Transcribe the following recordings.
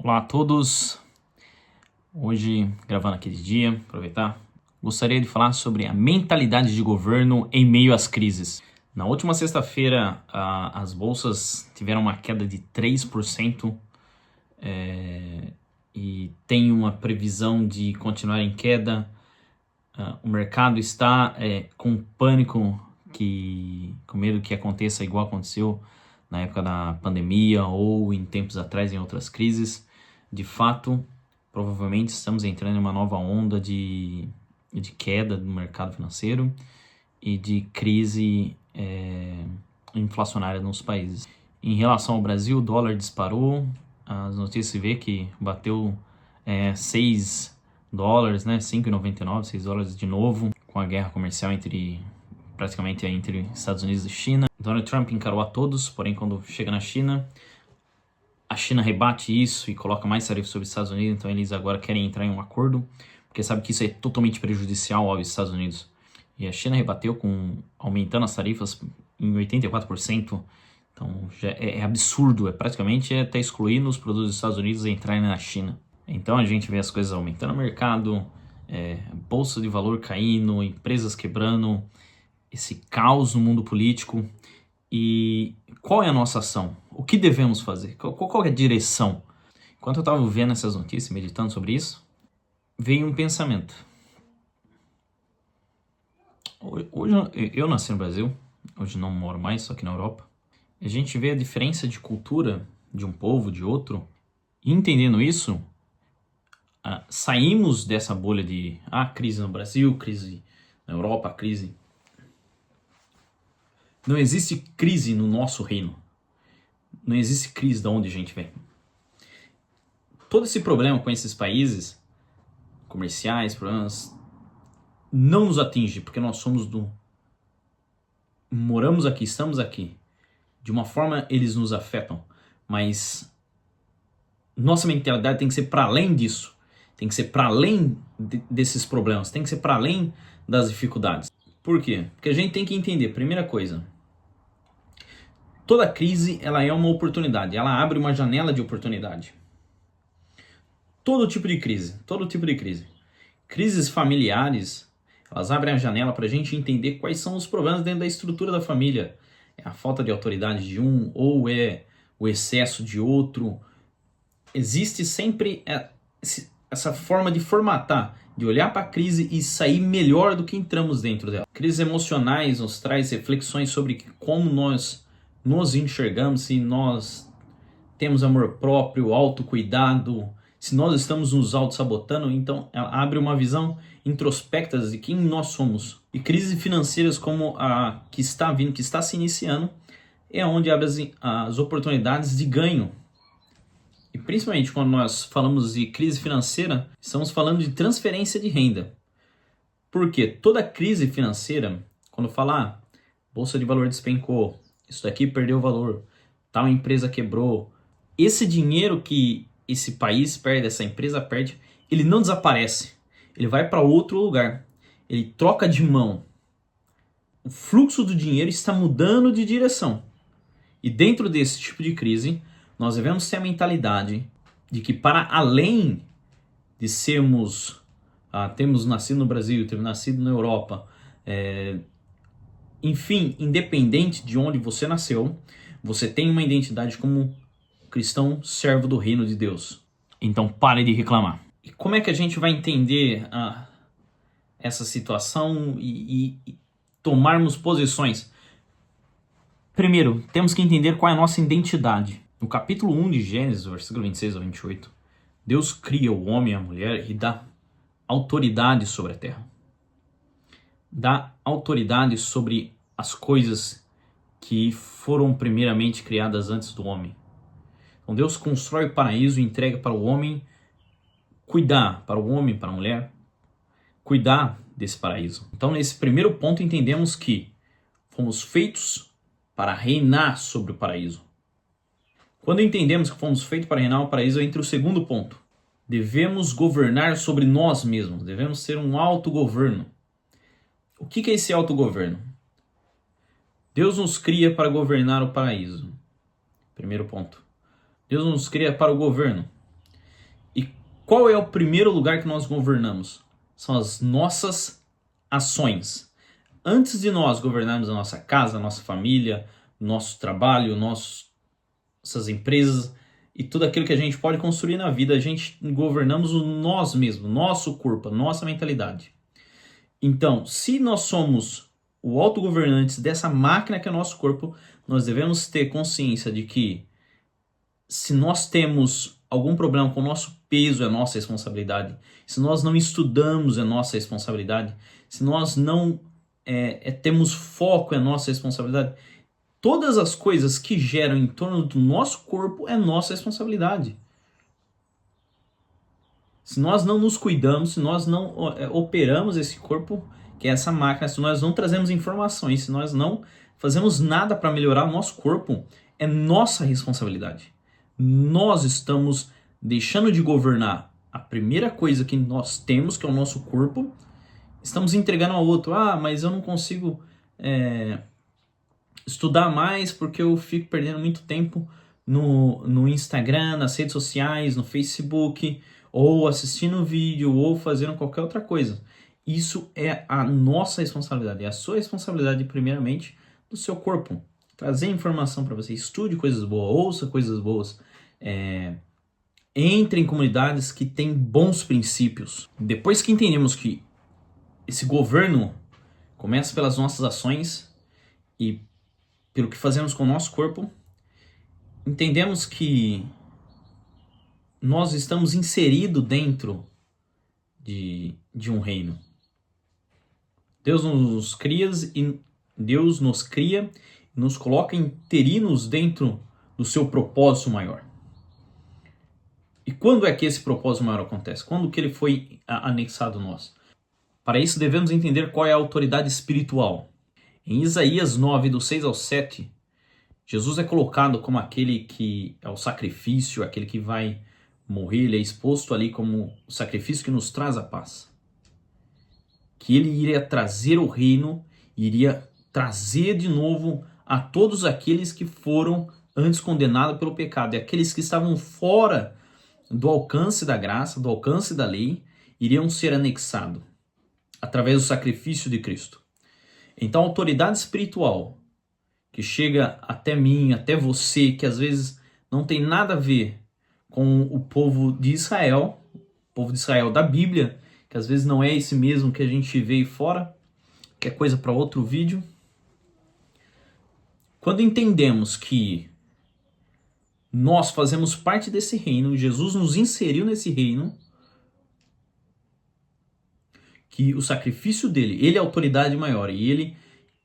Olá a todos, hoje gravando aqui de dia, aproveitar, gostaria de falar sobre a mentalidade de governo em meio às crises. Na última sexta-feira, as bolsas tiveram uma queda de 3% e tem uma previsão de continuar em queda. O mercado está com pânico, com medo que aconteça igual aconteceu na época da pandemia ou em tempos atrás em outras crises. De fato, provavelmente estamos entrando em uma nova onda de queda do mercado financeiro e de crise inflacionária nos países. Em relação ao Brasil, o dólar disparou, as notícias vê que bateu 6 dólares, né? 5,99, 6 dólares de novo, com a guerra comercial praticamente entre Estados Unidos e China. Donald Trump encarou a todos, porém quando chega na China, a China rebate isso e coloca mais tarifas sobre os Estados Unidos, então eles agora querem entrar em um acordo, porque sabe que isso é totalmente prejudicial aos Estados Unidos. E a China rebateu aumentando as tarifas em 84%, então já é absurdo, praticamente até excluindo os produtos dos Estados Unidos e entrarem na China. Então a gente vê as coisas aumentando no mercado, bolsa de valor caindo, empresas quebrando, esse caos no mundo político. E qual é a nossa ação? O que devemos fazer? Qual é a direção? Enquanto eu estava vendo essas notícias, meditando sobre isso, veio um pensamento. Hoje eu nasci no Brasil, hoje não moro mais, só aqui na Europa. A gente vê a diferença de cultura de um povo, de outro, e entendendo isso, saímos dessa bolha de crise no Brasil, crise na Europa, crise. Não existe crise no nosso reino. Não existe crise de onde a gente vem. Todo esse problema com esses países comerciais, problemas, não nos atinge, porque nós moramos aqui, estamos aqui. De uma forma eles nos afetam, mas nossa mentalidade tem que ser para além disso. Tem que ser para além desses problemas, tem que ser para além das dificuldades. Por quê? Porque a gente tem que entender, primeira coisa, toda crise ela é uma oportunidade, ela abre uma janela de oportunidade. Todo tipo de crise. Crises familiares, elas abrem a janela para a gente entender quais são os problemas dentro da estrutura da família. É a falta de autoridade de um ou é o excesso de outro. Existe sempre essa forma de formatar, de olhar para a crise e sair melhor do que entramos dentro dela. Crises emocionais nos traz reflexões sobre como nós nos enxergamos, se nós temos amor próprio, autocuidado, se nós estamos nos auto-sabotando. Então ela abre uma visão introspecta de quem nós somos. E crises financeiras como a que está vindo, que está se iniciando, é onde abre as oportunidades de ganho. E principalmente quando nós falamos de crise financeira, estamos falando de transferência de renda. Porque toda crise financeira, quando fala bolsa de valor despencou, isso daqui perdeu valor, tal empresa quebrou, esse dinheiro que esse país perde, essa empresa perde, ele não desaparece, ele vai para outro lugar, ele troca de mão. O fluxo do dinheiro está mudando de direção. E dentro desse tipo de crise, nós devemos ter a mentalidade de que para além de termos nascido no Brasil, termos nascido na Europa, enfim, independente de onde você nasceu, você tem uma identidade como cristão servo do reino de Deus. Então pare de reclamar. E como é que a gente vai entender essa situação e tomarmos posições? Primeiro, temos que entender qual é a nossa identidade. No capítulo 1 de Gênesis, versículo 26 ao 28, Deus cria o homem e a mulher e dá autoridade sobre a terra. Dá autoridade sobre as coisas que foram primeiramente criadas antes do homem. Então Deus constrói o paraíso e entrega para o homem cuidar, para o homem, para a mulher, cuidar desse paraíso. Então nesse primeiro ponto entendemos que fomos feitos para reinar sobre o paraíso. Quando entendemos que fomos feitos para reinar o paraíso, entra o segundo ponto. Devemos governar sobre nós mesmos, devemos ter um autogoverno. O que é esse autogoverno? Deus nos cria para governar o paraíso. Primeiro ponto. Deus nos cria para o governo. qual é o primeiro lugar que nós governamos? São as nossas ações. Antes de nós governarmos a nossa casa, a nossa família, nosso trabalho, nossas empresas e tudo aquilo que a gente pode construir na vida, a gente governamos o nós mesmos, nosso corpo, a nossa mentalidade. Então, se nós somos o autogovernantes dessa máquina que é o nosso corpo, nós devemos ter consciência de que se nós temos algum problema com o nosso peso, é nossa responsabilidade. Se nós não estudamos, é nossa responsabilidade. Se nós não temos foco, é nossa responsabilidade. Todas as coisas que geram em torno do nosso corpo é nossa responsabilidade. Se nós não nos cuidamos, se nós não operamos esse corpo, que é essa máquina, se nós não trazemos informações, se nós não fazemos nada para melhorar o nosso corpo, é nossa responsabilidade. Nós estamos deixando de governar a primeira coisa que nós temos, que é o nosso corpo, estamos entregando ao outro. Mas eu não consigo estudar mais porque eu fico perdendo muito tempo no Instagram, nas redes sociais, no Facebook, ou assistindo vídeo, ou fazendo qualquer outra coisa. Isso é a nossa responsabilidade, é a sua responsabilidade primeiramente do seu corpo. Trazer informação para você, estude coisas boas, ouça coisas boas, entre em comunidades que têm bons princípios. Depois que entendemos que esse governo começa pelas nossas ações e pelo que fazemos com o nosso corpo, entendemos que nós estamos inseridos dentro de um reino. Deus nos cria e nos coloca interinos dentro do seu propósito maior. E quando é que esse propósito maior acontece? Quando que ele foi anexado a nós? Para isso devemos entender qual é a autoridade espiritual. Em Isaías 9, do 6 ao 7, Jesus é colocado como aquele que é o sacrifício, aquele que vai morrer, ele é exposto ali como o sacrifício que nos traz a paz. Que ele iria trazer o reino, iria trazer de novo a todos aqueles que foram antes condenados pelo pecado. E aqueles que estavam fora do alcance da graça, do alcance da lei, iriam ser anexados através do sacrifício de Cristo. Então a autoridade espiritual que chega até mim, até você, que às vezes não tem nada a ver com o povo de Israel da Bíblia, que às vezes não é esse mesmo que a gente vê aí fora, que é coisa para outro vídeo. Quando entendemos que nós fazemos parte desse reino, Jesus nos inseriu nesse reino, que o sacrifício dele, ele é a autoridade maior, e ele,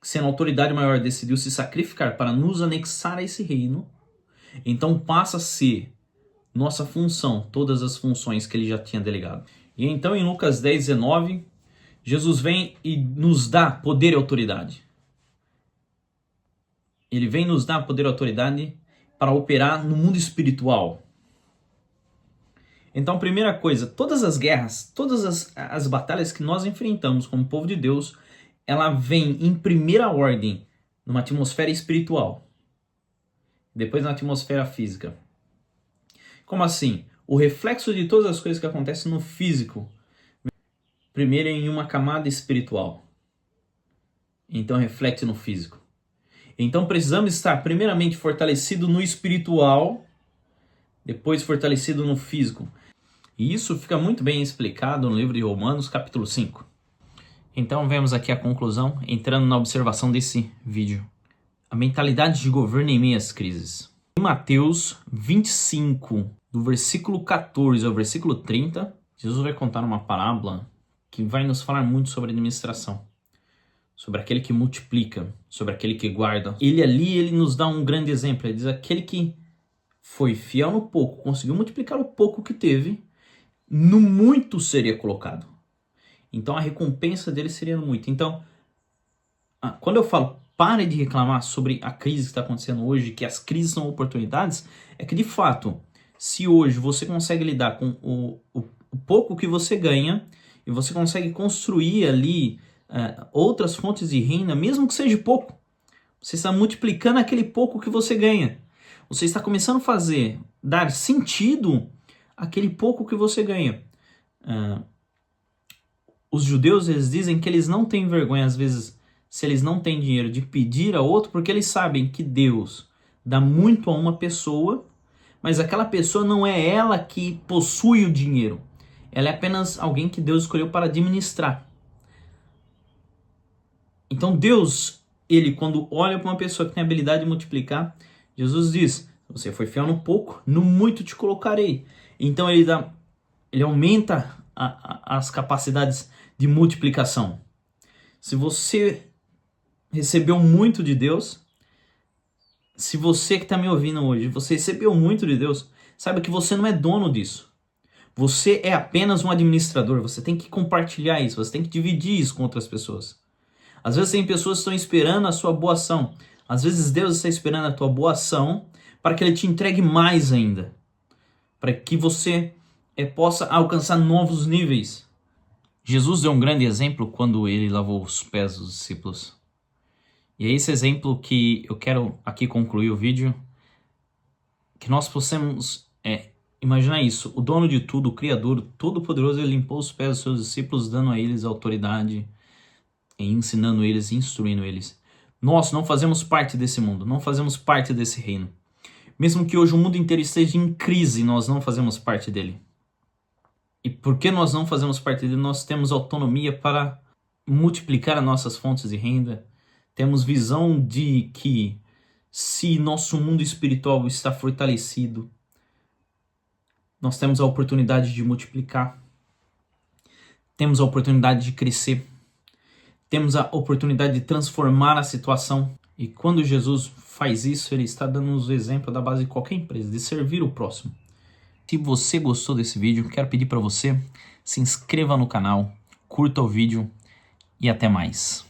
sendo a autoridade maior, decidiu se sacrificar para nos anexar a esse reino, então passa a ser nossa função, todas as funções que ele já tinha delegado. E então em Lucas 10, 19, Jesus vem e nos dá poder e autoridade. Ele vem nos dar poder e autoridade para operar no mundo espiritual. Então, primeira coisa, todas as guerras, todas as batalhas que nós enfrentamos como povo de Deus, ela vem em primeira ordem numa atmosfera espiritual, depois na atmosfera física. Como assim? O reflexo de todas as coisas que acontecem no físico, primeiro em uma camada espiritual, então reflete no físico. Então precisamos estar primeiramente fortalecido no espiritual, depois fortalecido no físico. E isso fica muito bem explicado no livro de Romanos, capítulo 5. Então vemos aqui a conclusão, entrando na observação desse vídeo. A mentalidade de governo em meio às crises. Em Mateus 25, do versículo 14 ao versículo 30, Jesus vai contar uma parábola que vai nos falar muito sobre administração. Sobre aquele que multiplica, sobre aquele que guarda. Ele nos dá um grande exemplo. Ele diz, aquele que foi fiel no pouco, conseguiu multiplicar o pouco que teve, no muito seria colocado. Então a recompensa dele seria no muito. Então, quando eu falo, pare de reclamar sobre a crise que está acontecendo hoje, que as crises são oportunidades, é que de fato, se hoje você consegue lidar com o pouco que você ganha, e você consegue construir ali outras fontes de renda, mesmo que seja pouco, você está multiplicando aquele pouco que você ganha. Você está começando a dar sentido aquele pouco que você ganha. Os judeus, eles dizem que eles não têm vergonha, às vezes, se eles não têm dinheiro, de pedir a outro, porque eles sabem que Deus dá muito a uma pessoa, mas aquela pessoa não é ela que possui o dinheiro. Ela é apenas alguém que Deus escolheu para administrar. Então Deus, ele quando olha para uma pessoa que tem a habilidade de multiplicar, Jesus diz, você foi fiel no pouco, no muito te colocarei. Então ele aumenta as capacidades de multiplicação. Se você recebeu muito de Deus, se você que está me ouvindo hoje, você recebeu muito de Deus, saiba que você não é dono disso. Você é apenas um administrador, você tem que compartilhar isso, você tem que dividir isso com outras pessoas. Às vezes tem pessoas que estão esperando a sua boa ação. Às vezes Deus está esperando a tua boa ação para que Ele te entregue mais ainda. Para que você possa alcançar novos níveis. Jesus deu um grande exemplo quando Ele lavou os pés dos discípulos. E é esse exemplo que eu quero aqui concluir o vídeo. Que nós possamos imaginar isso. O dono de tudo, o Criador, o Todo-Poderoso, Ele limpou os pés dos seus discípulos, dando a eles autoridade, ensinando eles, instruindo eles. Nós não fazemos parte desse mundo, não fazemos parte desse reino. Mesmo que hoje o mundo inteiro esteja em crise, nós não fazemos parte dele. E porque nós não fazemos parte dele, nós temos autonomia para multiplicar as nossas fontes de renda. Temos visão de que se nosso mundo espiritual está fortalecido, nós temos a oportunidade de multiplicar. Temos a oportunidade de crescer. Temos a oportunidade de transformar a situação. E quando Jesus faz isso, Ele está dando-nos o exemplo da base de qualquer empresa, de servir o próximo. Se você gostou desse vídeo, quero pedir para você, se inscreva no canal, curta o vídeo e até mais.